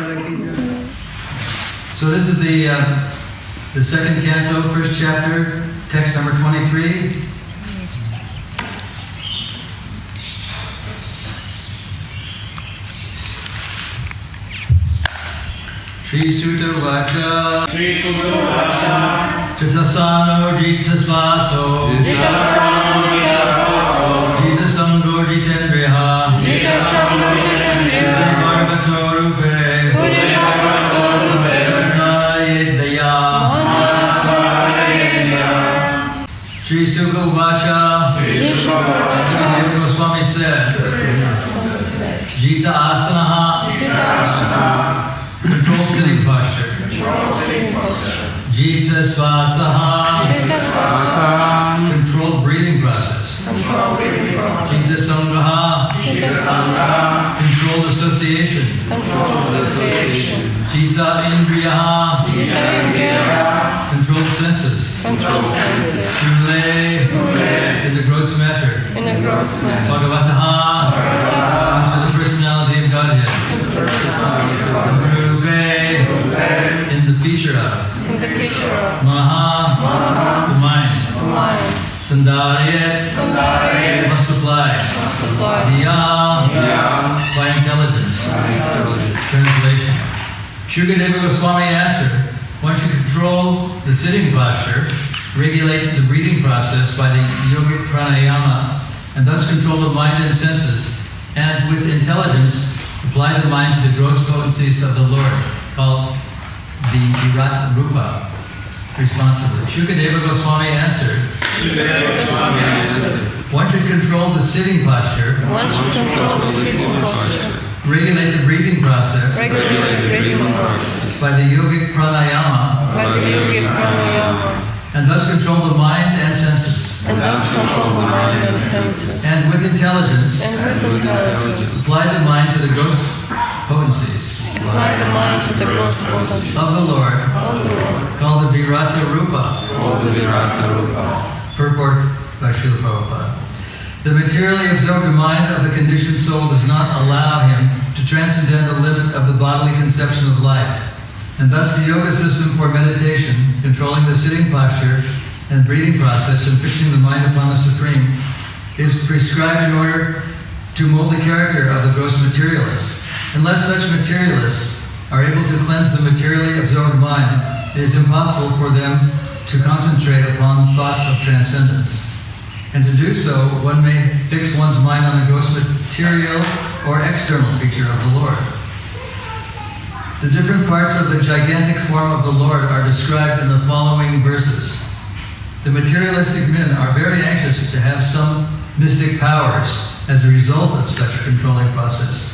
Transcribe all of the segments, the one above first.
So this is the second canto, first chapter, text number 23. Shri Sutta Vacha Chitasano Jitasvaso Jitasango Jitendriha Bhagavato Rupe Sharnayedaya. Shri Sutta Vacha Srimad Goswami said, Jita Asanaha, control sitting posture. Jita Svasaha, controlled breathing process. Jita Sangaha, controlled association. Jita Indriyaha, controlled senses. Sule, in the gross matter. Bhagavataha, to the personality of Godhead. In the feature of. Maha, the mind. Sandayat, must apply. Diya, by intelligence. Translation. Shukadeva Goswami answered, once you control the sitting posture, regulate the breathing process by the yogic pranayama, and thus control the mind and senses, and with intelligence, apply the mind to the gross potencies of the Lord, called the Virat Rupa, responsibly. Shukadeva Goswami answered, once you control the sitting posture, regulate the breathing process by the yogic pranayama, and thus control the mind and senses. And with intelligence, apply the mind to the gross potencies of the Lord, called the Virata Rupa. Purport by Srila Prabhupada. The materially absorbed mind of the conditioned soul does not allow him to transcend the limit of the bodily conception of life. And thus the yoga system for meditation, controlling the sitting posture and breathing process and fixing the mind upon the Supreme, is prescribed in order to mold the character of the gross materialist. Unless such materialists are able to cleanse the materially absorbed mind, it is impossible for them to concentrate upon thoughts of transcendence. And to do so, one may fix one's mind on the gross material or external feature of the Lord. The different parts of the gigantic form of the Lord are described in the following verses. The materialistic men are very anxious to have some mystic powers as a result of such a controlling process.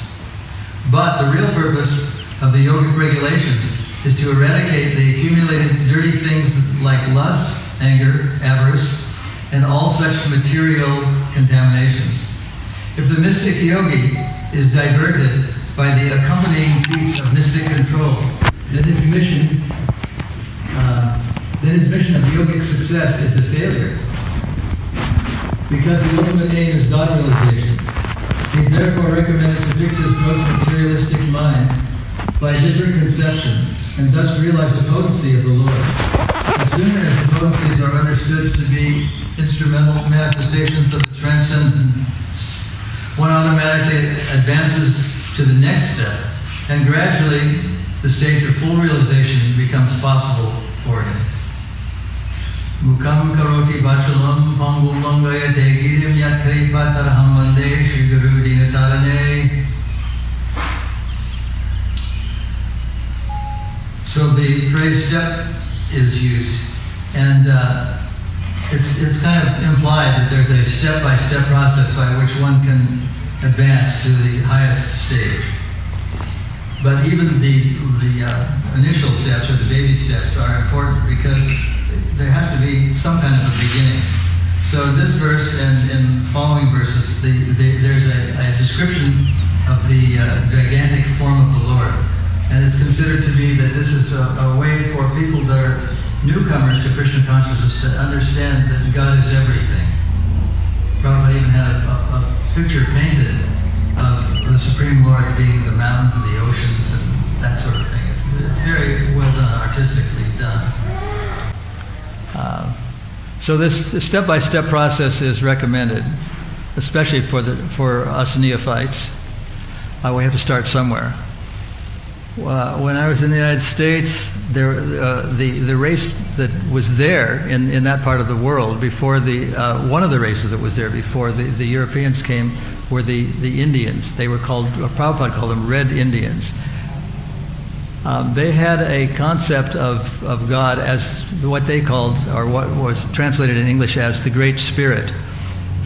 But the real purpose of the yogic regulations is to eradicate the accumulated dirty things like lust, anger, avarice, and all such material contaminations. If the mystic yogi is diverted by the accompanying feats of mystic control, then his mission of yogic success is a failure. Because the ultimate aim is God realization, he is therefore recommended to fix his gross materialistic mind by a different conception, and thus realize the potency of the Lord. As soon as the potencies are understood to be instrumental manifestations of the transcendence, one automatically advances to the next step, and gradually the stage of full realization becomes possible for him. Mukam karoti vachalam pangum langayate girim yat kripataraham vande Shri Guru Dinatarane. So the phrase step is used, and it's kind of implied that there's a step-by-step process by which one can advance to the highest stage. But even the initial steps or the baby steps are important because there has to be some kind of a beginning. So in this verse and in following verses, there's a description of the gigantic form of the Lord. And it's considered to be that this is a way for people that are newcomers to Krishna consciousness to understand that God is everything. Prabhupada even had a picture painted of the Supreme Lord being the mountains and the oceans and that sort artistically done. So this step-by-step process is recommended, especially for us neophytes. We have to start somewhere. When I was in the United States, the race that was there in that part of the world before one of the races that was there before the Europeans came were the Indians. They were called, Prabhupada called them Red Indians. They had a concept of God as what they called, or what was translated in English as the Great Spirit.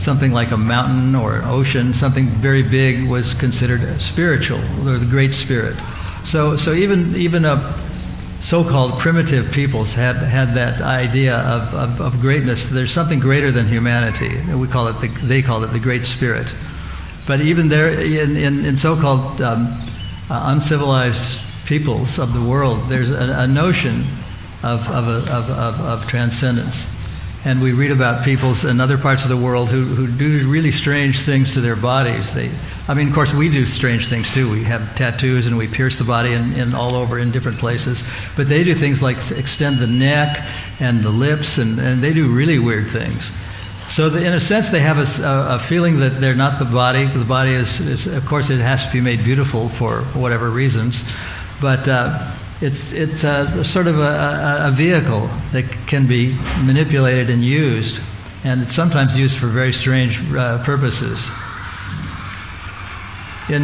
Something like a mountain or an ocean, something very big was considered spiritual, or the Great Spirit. So even so-called primitive peoples had that idea of greatness. There's something greater than humanity. They called it the Great Spirit. But even there, in so-called uncivilized peoples of the world, there's a notion of transcendence. And we read about peoples in other parts of the world who do really strange things to their bodies. Of course, we do strange things too. We have tattoos and we pierce the body in all over in different places. But they do things like extend the neck and the lips, and they do really weird things. So in a sense, they have a feeling that they're not the body. The body is, of course, it has to be made beautiful for whatever reasons. But it's sort of a vehicle that can be manipulated and used, and it's sometimes used for very strange purposes. Is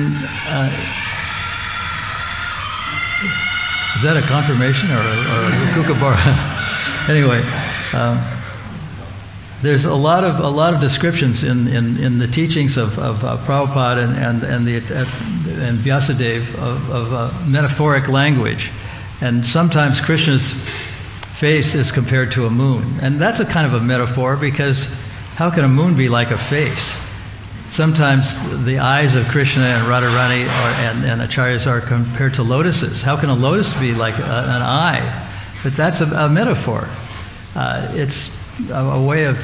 that a confirmation or a kookaburra? Anyway, there's a lot of descriptions in the teachings of Prabhupada and Vyasadeva of metaphoric language. And sometimes Krishna's face is compared to a moon. And that's a kind of a metaphor, because how can a moon be like a face? Sometimes the eyes of Krishna and Radharani and Acharyas are compared to lotuses. How can a lotus be like an eye? But that's a metaphor. It's a way of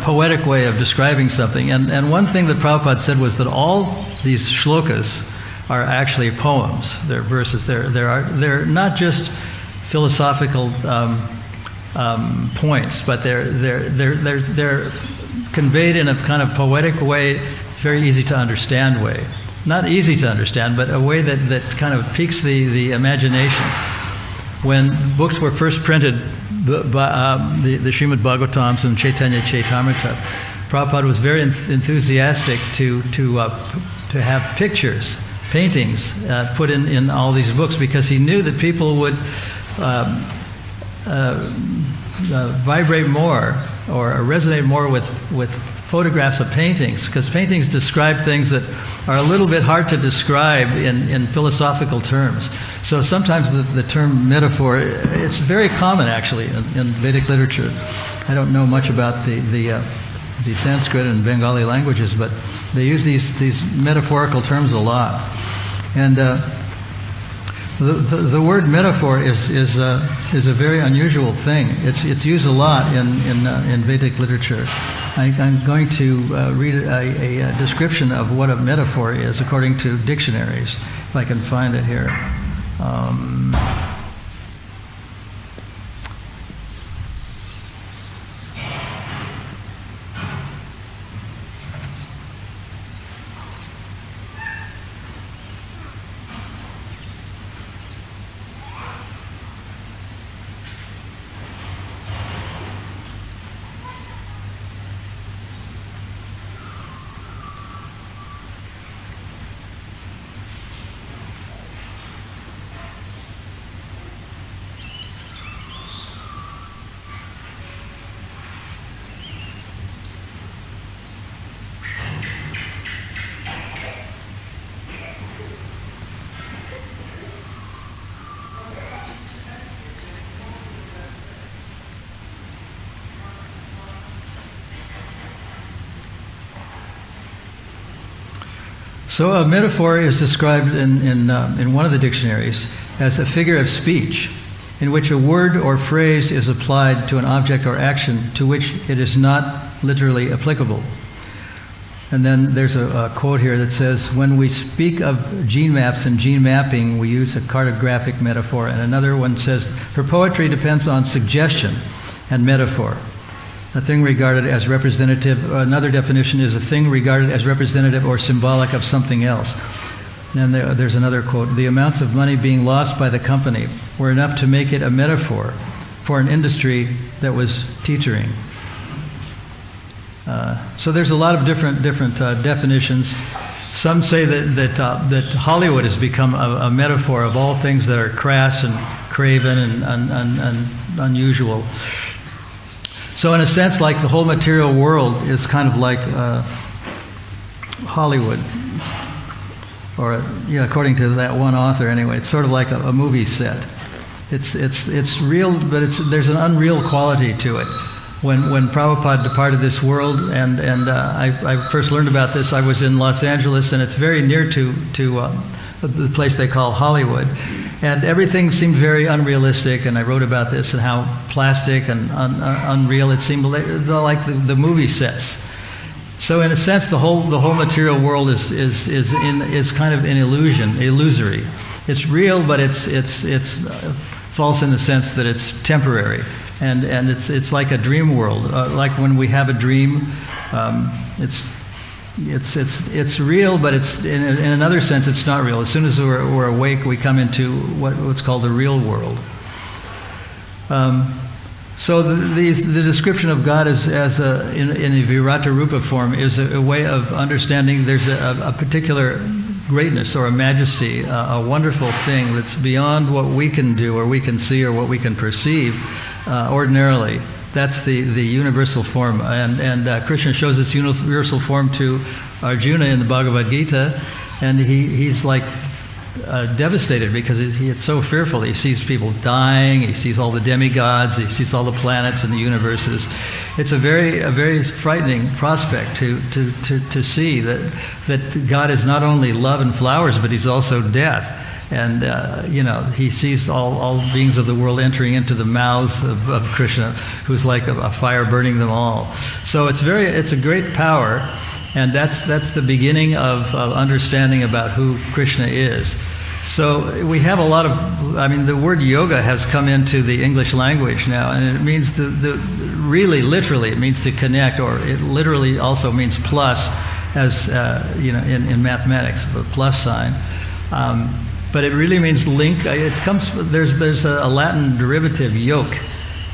poetic way of describing something. And one thing that Prabhupada said was that all these shlokas are actually poems. They're verses. They're not just philosophical points, but they're conveyed in a kind of poetic way, very easy to understand way. Not easy to understand, but a way that kind of piques the imagination. When books were first printed, the Srimad Bhagavatams and Chaitanya Chaitamrita, Prabhupada was very enthusiastic to have pictures, paintings put in all these books, because he knew that people would vibrate more or resonate more with photographs of paintings, because paintings describe things that are a little bit hard to describe in philosophical terms. So sometimes the term metaphor, it's very common actually in Vedic literature. I don't know much about the Sanskrit and Bengali languages, but they use these metaphorical terms a lot. And the word metaphor is a very unusual thing. It's used a lot in Vedic literature. I'm going to read a description of what a metaphor is according to dictionaries, if I can find it here. So a metaphor is described in one of the dictionaries as a figure of speech in which a word or phrase is applied to an object or action to which it is not literally applicable. And then there's a quote here that says, when we speak of gene maps and gene mapping, we use a cartographic metaphor. And another one says, her poetry depends on suggestion and metaphor. A thing regarded as representative, another definition is a thing regarded as representative or symbolic of something else. And there's another quote, the amounts of money being lost by the company were enough to make it a metaphor for an industry that was teetering. So there's a lot of different definitions. Some say that Hollywood has become a metaphor of all things that are crass and craven and unusual. So in a sense, like the whole material world is kind of like Hollywood, or according to that one author anyway, it's sort of like a movie set. It's real, but there's an unreal quality to it. When Prabhupada departed this world, and I first learned about this, I was in Los Angeles, and it's very near to the place they call Hollywood, and everything seemed very unrealistic. And I wrote about this and how plastic and unreal it seemed, like the movie sets. So in a sense, the whole material world is kind of an illusion, illusory. It's real, but it's false in the sense that it's temporary. And it's like a dream world. Like when we have a dream, it's real, but it's in another sense it's not real. As soon as we're awake, we come into what's called the real world. So the description of God in a Virata Rupa form is a way of understanding there's a particular greatness or a majesty, a wonderful thing that's beyond what we can do or we can see or what we can perceive ordinarily. That's the universal form, and Krishna shows this universal form to Arjuna in the Bhagavad Gita, and he's like devastated because it's so fearful. He sees people dying, he sees all the demigods, he sees all the planets and the universes. It's a very frightening prospect to see that God is not only love and flowers, but he's also death. And he sees all beings of the world entering into the mouths of Krishna, who's like a fire burning them all. So it's a great power, and that's the beginning of understanding about who Krishna is. So we have a lot of, the word yoga has come into the English language now, and it means really literally it means to connect, or it literally also means plus, as in mathematics, the plus sign. But it really means link. It comes. There's a Latin derivative, yoke,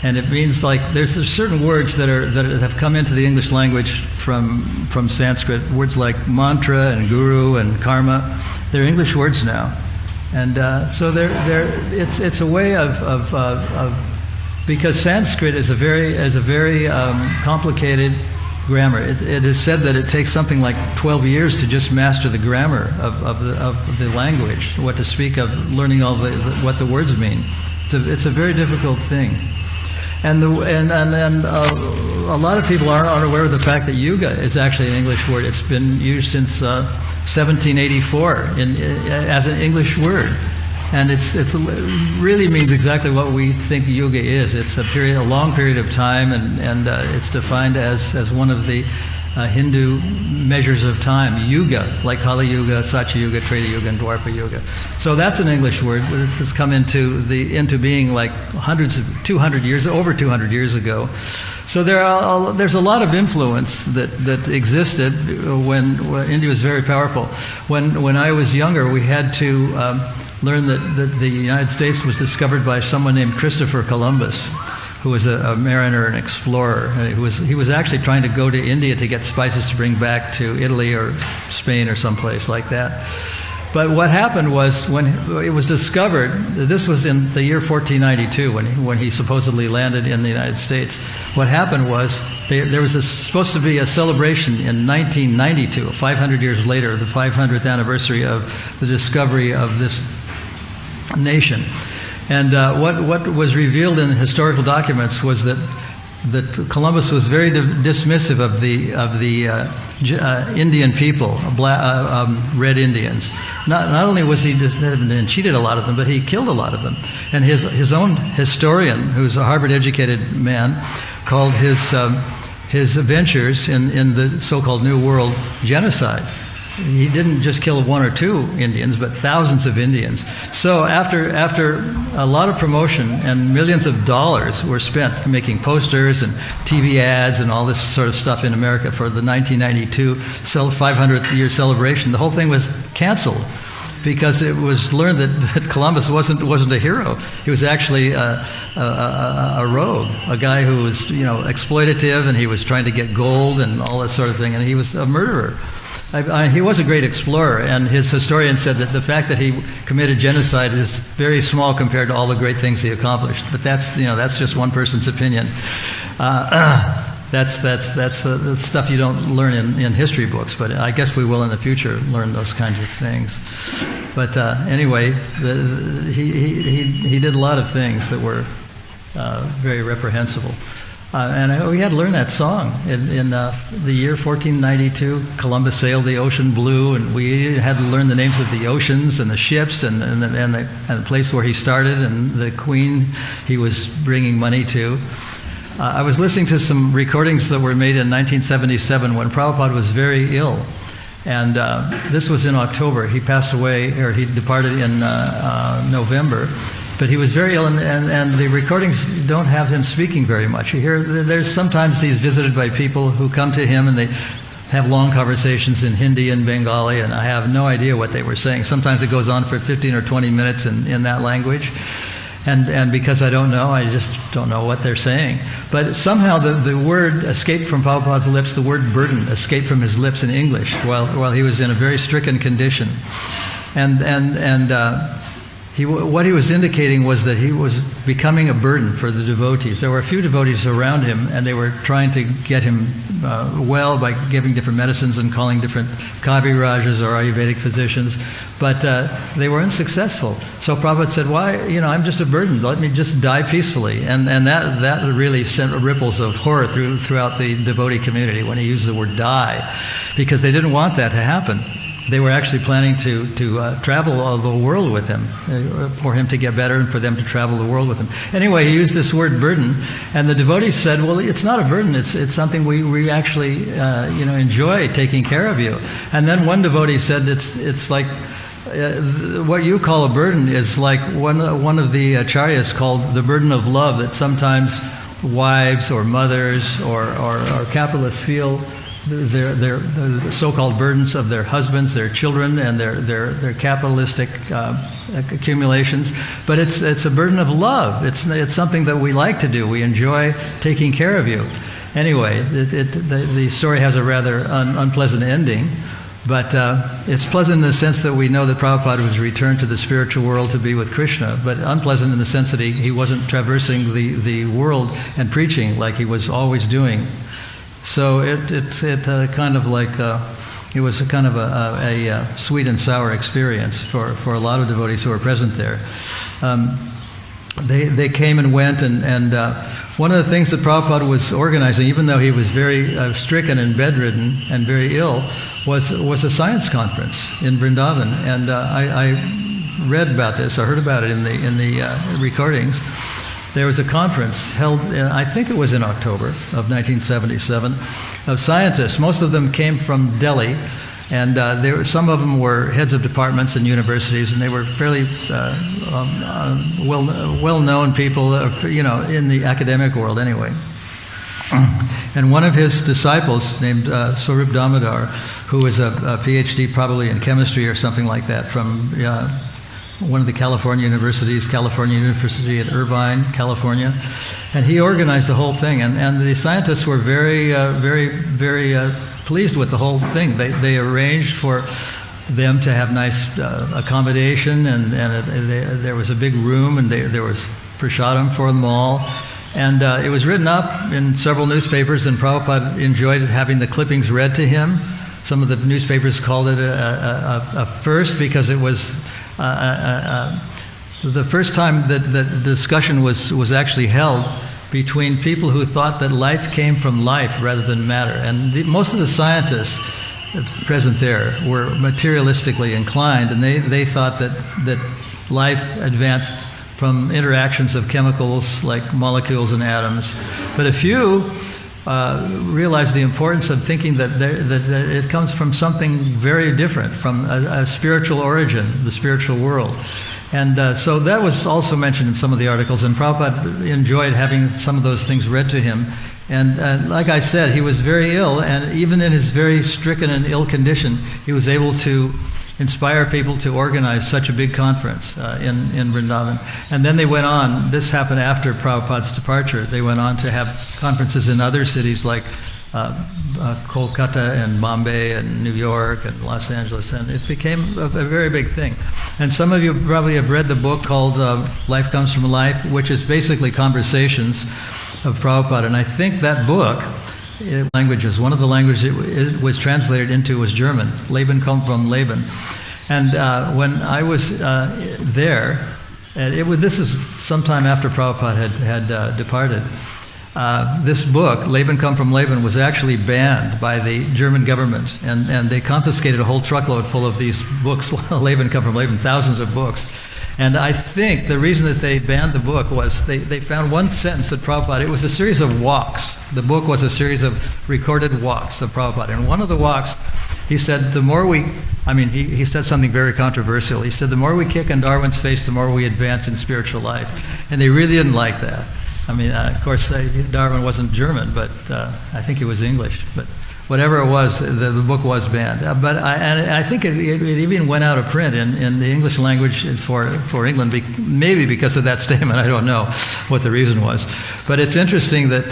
and it means like there's certain words that have come into the English language from Sanskrit. Words like mantra and guru and karma, they're English words now, and so it's a way of because Sanskrit is a very complicated grammar. It is said that it takes something like 12 years to just master the grammar of the language, what to speak of, learning all what the words mean. It's a very difficult thing, and a lot of people aren't aware of the fact that yoga is actually an English word. It's been used since 1784 as an English word. And it really means exactly what we think yoga is. It's a long period of time, and it's defined as one of the Hindu measures of time. Yuga, like Kali Yuga, Satya Yuga, Treta Yuga, and Dwapara Yuga. So that's an English word, but it's come into being like over 200 years ago. So there's a lot of influence that existed when India was very powerful. When I was younger, we had to learned that the United States was discovered by someone named Christopher Columbus, who was a mariner and explorer. He was actually trying to go to India to get spices to bring back to Italy or Spain or someplace like that. But what happened was, when it was discovered, this was in the year 1492 when he supposedly landed in the United States. What happened was there was supposed to be a celebration in 1992, 500 years later, the 500th anniversary of the discovery of this nation. And what was revealed in the historical documents was that Columbus was very dismissive of the Indian people, Red Indians. Not only was he dismissive and cheated a lot of them, but he killed a lot of them. And his own historian, who's a Harvard-educated man, called his his adventures in the so-called New World genocide. He didn't just kill 1 or 2 Indians, but thousands of Indians. So after a lot of promotion and millions of dollars were spent making posters and TV ads and all this sort of stuff in America for the 1992 500th year celebration, the whole thing was canceled because it was learned that Columbus wasn't a hero. He was actually a rogue, a guy who was exploitative, and he was trying to get gold and all that sort of thing, and he was a murderer. He was a great explorer, and his historian said that the fact that he committed genocide is very small compared to all the great things he accomplished. But that's just one person's opinion. That's the stuff you don't learn in history books, but I guess we will in the future learn those kinds of things. But anyway, he did a lot of things that were very reprehensible. And we had to learn that song. In the year 1492, Columbus sailed the ocean blue, and we had to learn the names of the oceans and the ships and the place where he started and the queen he was bringing money to. I was listening to some recordings that were made in 1977 when Prabhupada was very ill. And this was in October. He passed away, or he departed in November. But he was very ill, and the recordings don't have him speaking very much. You hear, there's sometimes he's visited by people who come to him and they have long conversations in Hindi and Bengali, and I have no idea what they were saying. Sometimes it goes on for 15 or 20 minutes in that language. And because I don't know, I just don't know what they're saying. But somehow the word escaped from Prabhupada's lips, the word burden escaped from his lips in English while he was in a very stricken condition. What he was indicating was that he was becoming a burden for the devotees. There were a few devotees around him, and they were trying to get him well by giving different medicines and calling different Kavirajas or Ayurvedic physicians, but they were unsuccessful. So Prabhupada said, "Why? I'm just a burden. Let me just die peacefully." And that really sent ripples of horror throughout the devotee community when he used the word "die," because they didn't want that to happen. They were actually planning to travel all the world with him, for him to get better and for them to travel the world with him. Anyway, he used this word burden, and the devotees said, "Well, it's not a burden. It's something we actually enjoy taking care of you." And then one devotee said, "It's like what you call a burden is like one of the acharyas called the burden of love that sometimes wives or mothers or capitalists feel." Their so-called burdens of their husbands, their children, and their capitalistic accumulations, but it's a burden of love. It's something that we like to do. We enjoy taking care of you. Anyway, the story has a rather unpleasant ending, but it's pleasant in the sense that we know that Prabhupada was returned to the spiritual world to be with Krishna, but unpleasant in the sense that he wasn't traversing the world and preaching like he was always doing. So it kind of like it was a kind of a sweet and sour experience for a lot of devotees who were present there. They came and went, and one of the things that Prabhupada was organizing, even though he was very stricken and bedridden and very ill, was a science conference in Vrindavan, and I read about this, I heard about it in the recordings. There was a conference held, I think it was in October of 1977, of scientists. Most of them came from Delhi, and some of them were heads of departments and universities, and they were fairly well-known people, in the academic world anyway. And one of his disciples, named Swarup Damodar, who was a PhD probably in chemistry or something like that from one of the California universities, California University at Irvine, California, and he organized the whole thing. And the scientists were very, very pleased with the whole thing. They arranged for them to have nice accommodation, and there was a big room, and there was prasadam for them all. And it was written up in several newspapers, and Prabhupada enjoyed having the clippings read to him. Some of the newspapers called it a first, because it was the first time that the discussion was actually held between people who thought that life came from life rather than matter. And most of the scientists present there were materialistically inclined, and they thought that life advanced from interactions of chemicals like molecules and atoms. But a few realized the importance of thinking that it comes from something very different, from a spiritual origin, the spiritual world. And so that was also mentioned in some of the articles, and Prabhupada enjoyed having some of those things read to him. And like I said, he was very ill, and even in his very stricken and ill condition, he was able to inspire people to organize such a big conference in Vrindavan. And then they went on, this happened after Prabhupada's departure, they went on to have conferences in other cities like Kolkata and Bombay and New York and Los Angeles, and it became a very big thing. And some of you probably have read the book called Life Comes from Life, which is basically conversations of Prabhupada. And I think that book, languages, one of the languages it was translated into was German. Leben kommt vom Leben. And when I was there, this is sometime after Prabhupada had departed, this book, Leben kommt vom Leben, was actually banned by the German government, and they confiscated a whole truckload full of these books, Leben kommt vom Leben, thousands of books. And I think the reason that they banned the book was they found one sentence that Prabhupada, it was a series of walks. The book was a series of recorded walks of Prabhupada. And one of the walks, he said, he said something very controversial. He said, the more we kick in Darwin's face, the more we advance in spiritual life. And they really didn't like that. Of course, Darwin wasn't German, but I think he was English. But whatever it was, the book was banned. But I think it even went out of print in the English language for England, maybe because of that statement. I don't know what the reason was. But it's interesting that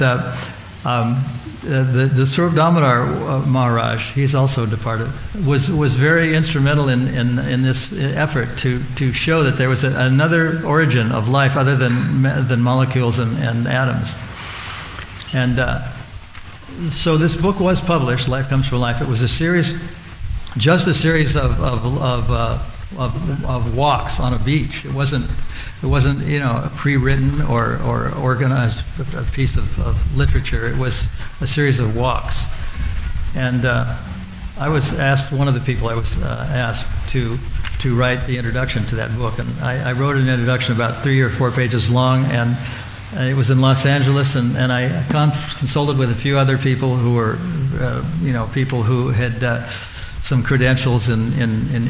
the Swarup Damodar Maharaj, he's also departed, was very instrumental in this effort to show that there was another origin of life other than molecules and atoms. And so this book was published, Life Comes from Life. It was just a series of walks on a beach. It wasn't pre-written or organized a piece of literature. It was a series of walks. And I was asked, one of the people I was asked to write the introduction to that book, and I wrote an introduction about 3 or 4 pages long, and it was in Los Angeles, and I consulted with a few other people who were, people who had some credentials in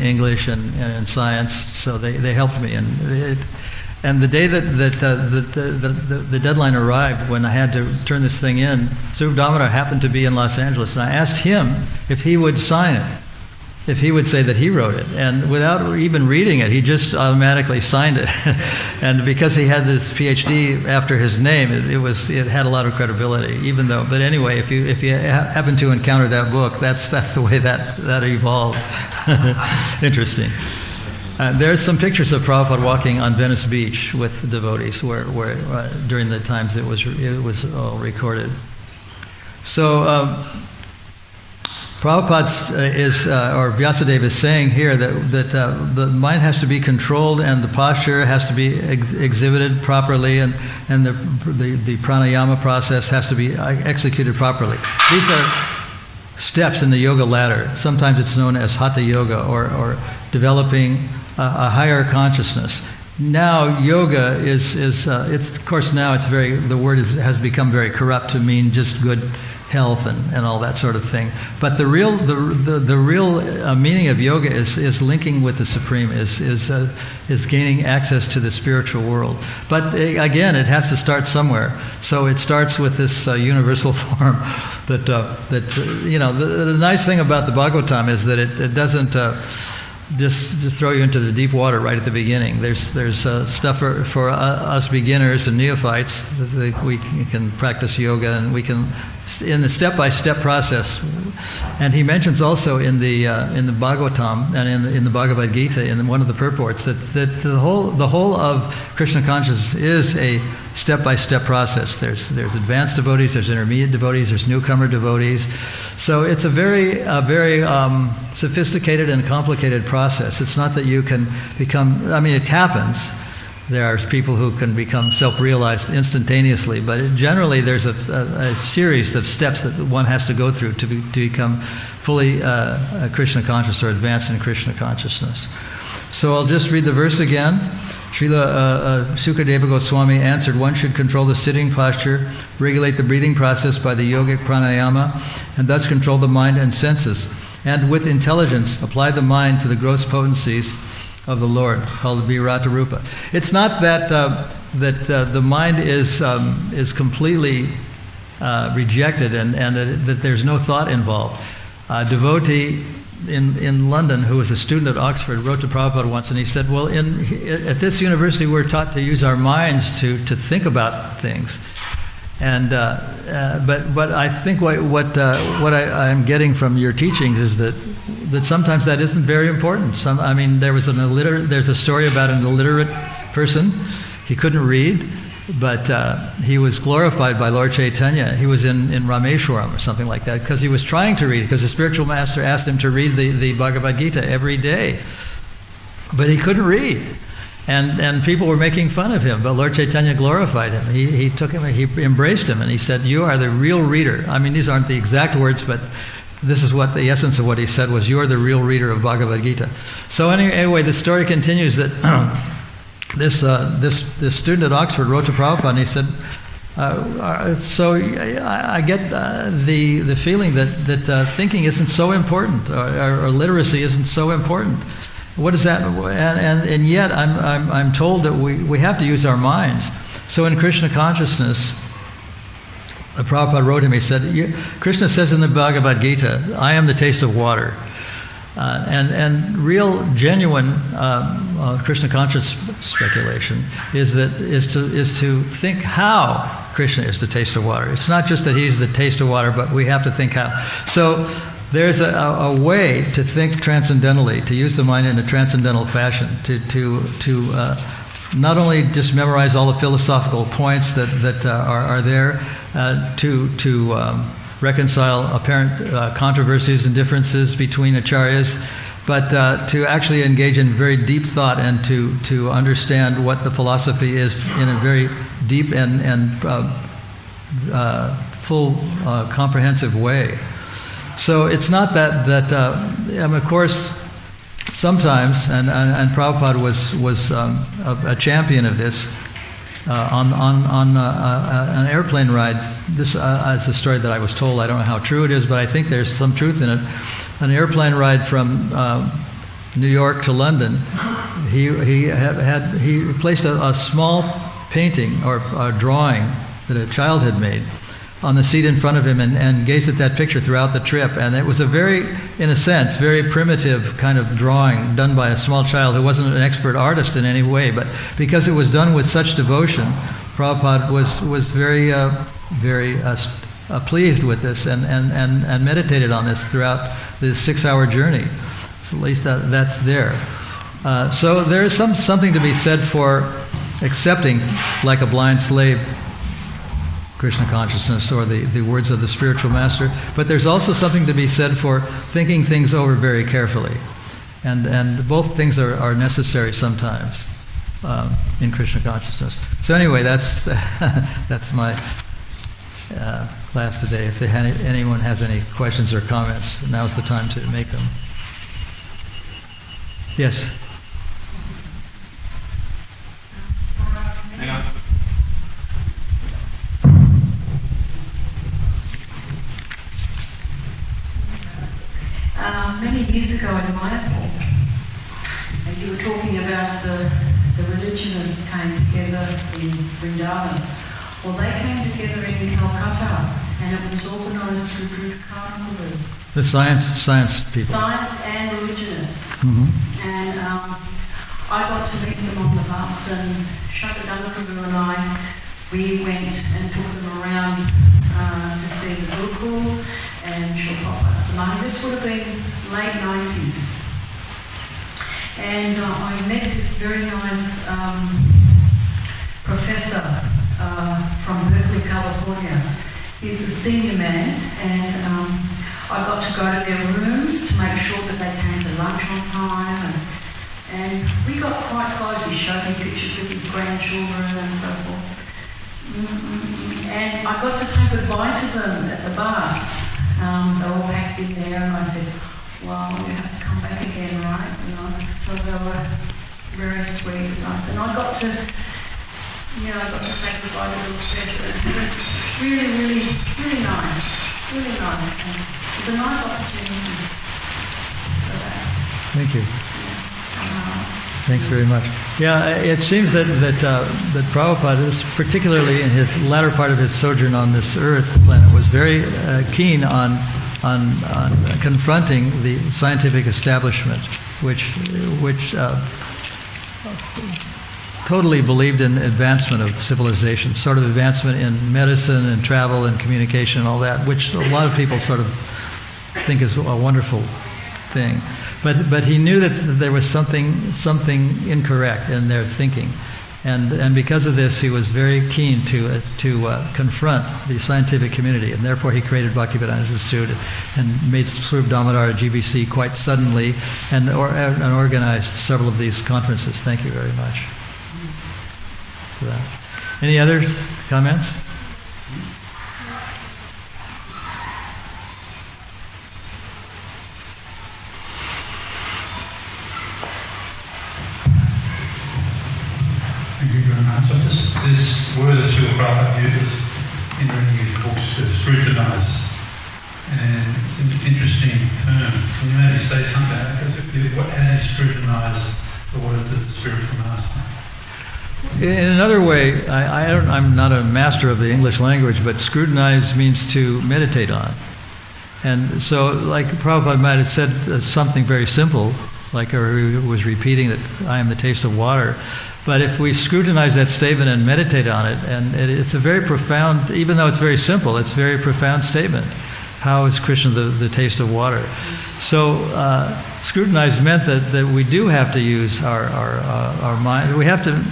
English and in science, so they helped me. And the day that the deadline arrived, when I had to turn this thing in, Swarup Damodar happened to be in Los Angeles, and I asked him if he would sign it, if he would say that he wrote it. And without even reading it, he just automatically signed it. And because he had this PhD after his name, it had a lot of credibility, even though. But anyway, if you happen to encounter that book, that's the way that evolved. Interesting. There's some pictures of Prabhupada walking on Venice Beach with devotees, where during the times it was all recorded. So. Prabhupada or Vyasadeva is saying here that the mind has to be controlled and the posture has to be exhibited properly, and the pranayama process has to be executed properly. These are steps in the yoga ladder. Sometimes it's known as hatha yoga, or developing a higher consciousness. Now yoga is it's of course now it's the word has become very corrupt to mean just good health and all that sort of thing. But the real meaning of yoga is linking with the Supreme, is gaining access to the spiritual world. But again, it has to start somewhere. So it starts with this universal form. The nice thing about the Bhagavatam is that it doesn't just throw you into the deep water right at the beginning. There's stuff for us beginners and neophytes that we can practice yoga, and we can in the step-by-step process. And he mentions also in the Bhagavatam and in the Bhagavad Gita, in one of the purports, that the whole of Krishna consciousness is a step-by-step process. There's advanced devotees, there's intermediate devotees, there's newcomer devotees. So it's a very sophisticated and complicated process. It's not that you can become. It happens. There are people who can become self-realized instantaneously, but generally there's a series of steps that one has to go through to become fully Krishna conscious or advance in Krishna consciousness. So I'll just read the verse again. Srila Sukadeva Goswami answered, one should control the sitting posture, regulate the breathing process by the yogic pranayama, and thus control the mind and senses. And with intelligence, apply the mind to the gross potencies of the Lord, called Virata Rupa. It's not that the mind is completely rejected and that there's no thought involved. A devotee in London, who was a student at Oxford, wrote to Prabhupada once, and he said, well, at this university we're taught to use our minds to think about things. And but I think what I'm getting from your teachings is that sometimes that isn't very important. There's a story about an illiterate person. He couldn't read, but he was glorified by Lord Chaitanya. He was in Rameshwaram or something like that, because he was trying to read, because the spiritual master asked him to read the Bhagavad Gita every day. But he couldn't read. And people were making fun of him, but Lord Chaitanya glorified him. He took him, he embraced him, and he said, you are the real reader. I mean, these aren't the exact words, but this is what the essence of what he said was, you are the real reader of Bhagavad Gita. So anyway, the story continues that this student at Oxford wrote to Prabhupada, and he said, so I get the feeling that thinking isn't so important, or literacy isn't so important. What is that? And yet I'm told that we have to use our minds. So in Krishna consciousness, Prabhupada wrote him, he said, Krishna says in the Bhagavad Gita, I am the taste of water. And real, genuine Krishna conscious speculation is to think how Krishna is the taste of water. It's not just that he's the taste of water, but we have to think how. So there's a way to think transcendentally, to use the mind in a transcendental fashion, to not only just memorize all the philosophical points that are there, to reconcile apparent controversies and differences between acharyas, but to actually engage in very deep thought and to understand what the philosophy is in a very deep and full, comprehensive way. So it's not that of course, sometimes, and Prabhupada was a champion of this. On an airplane ride, this is a story that I was told. I don't know how true it is, but I think there's some truth in it. An airplane ride from New York to London, he placed a small painting or a drawing that a child had made on the seat in front of him, and gazed at that picture throughout the trip. And it was a very, in a sense, very primitive kind of drawing done by a small child who wasn't an expert artist in any way, but because it was done with such devotion, Prabhupada was very pleased with this and meditated on this throughout the 6-hour journey. At least that's there. So there is something to be said for accepting, like a blind slave, Krishna consciousness or the words of the spiritual master, but there's also something to be said for thinking things over very carefully, and both things are necessary sometimes in Krishna consciousness. So anyway, that's my class today. If anyone has any questions or comments, now's the time to make them. Yes. Hang on. Many years ago in Mayapur, and you were talking about the religionists came together in Vrindavan. Well, they came together in Calcutta, and it was organised through Dhruv. The science people. Science and religionists. Mm-hmm. And I got to meet them on the bus, and Shakadanga and I, we went and took them around to see the Gurukul and Shilpa Samadhi. This would have been late 90s. And I met this very nice professor from Berkeley, California. He's a senior man, and I got to go to their rooms to make sure that they came to lunch on time. And we got quite close. He showed me pictures of his grandchildren and so forth. And I got to say goodbye to them at the bus. They were all packed in there, and I said, well, we have to come back again, right? You know, so they were very sweet and nice. And I got to say goodbye to the professor. It was really, really, really nice. Really nice. And it was a nice opportunity. So that's... Thank you. Yeah. Thanks very much. Yeah, it seems that Prabhupada, particularly in his latter part of his sojourn on this earth planet, was very keen on confronting the scientific establishment, which totally believed in advancement of civilization, sort of advancement in medicine and travel and communication and all that, which a lot of people sort of think is a wonderful thing. But he knew that there was something incorrect in their thinking, and because of this, he was very keen to confront the scientific community, and therefore he created Bhaktivedanta Institute and made Swarup Damodar GBC quite suddenly, and organized several of these conferences. Thank you very much for that. Any others? Comments? Thank you very much. This word that Srila Prabhupada uses in reading his books to scrutinise, and it's an interesting term. Can you maybe say something about it? How do you scrutinise the words of the spiritual master? In another way, I'm not a master of the English language, but scrutinize means to meditate on. And so, like Prabhupada might have said something very simple, like he was repeating that I am the taste of water. But if we scrutinize that statement and meditate on it, and it's a very profound, even though it's very simple, it's a very profound statement. How is Krishna the taste of water? So scrutinize meant that we do have to use our mind. We have to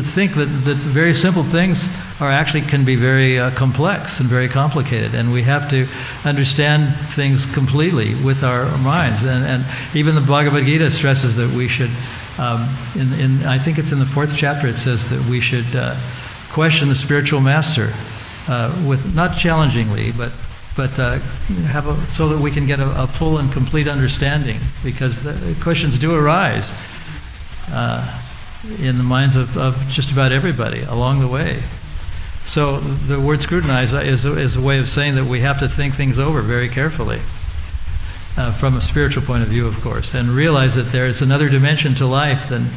think that very simple things can be very complex and very complicated, and we have to understand things completely with our minds. And even the Bhagavad Gita stresses that we should, I think it's in the 4th chapter, it says that we should question the spiritual master, with not challengingly, but so that we can get a full and complete understanding, because the questions do arise in the minds of just about everybody along the way. So the word scrutinize is a way of saying that we have to think things over very carefully, from a spiritual point of view, of course, and realize that there is another dimension to life than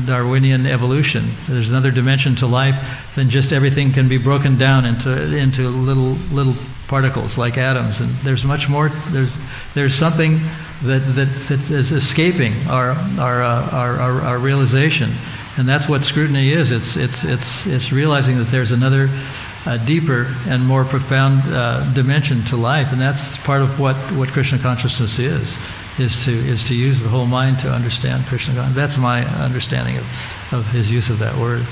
Darwinian evolution. There's another dimension to life than just everything can be broken down into little particles like atoms, and there's much more. There's something that is escaping our realization, and that's what scrutiny is. It's realizing that there's another deeper and more profound dimension to life, and that's part of what Krishna consciousness is to use the whole mind to understand Krishna consciousness. That's my understanding of his use of that word.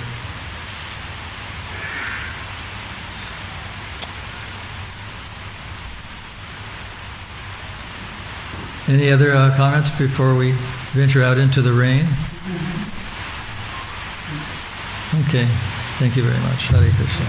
Any other comments before we venture out into the rain? Okay, thank you very much. Hare Krishna.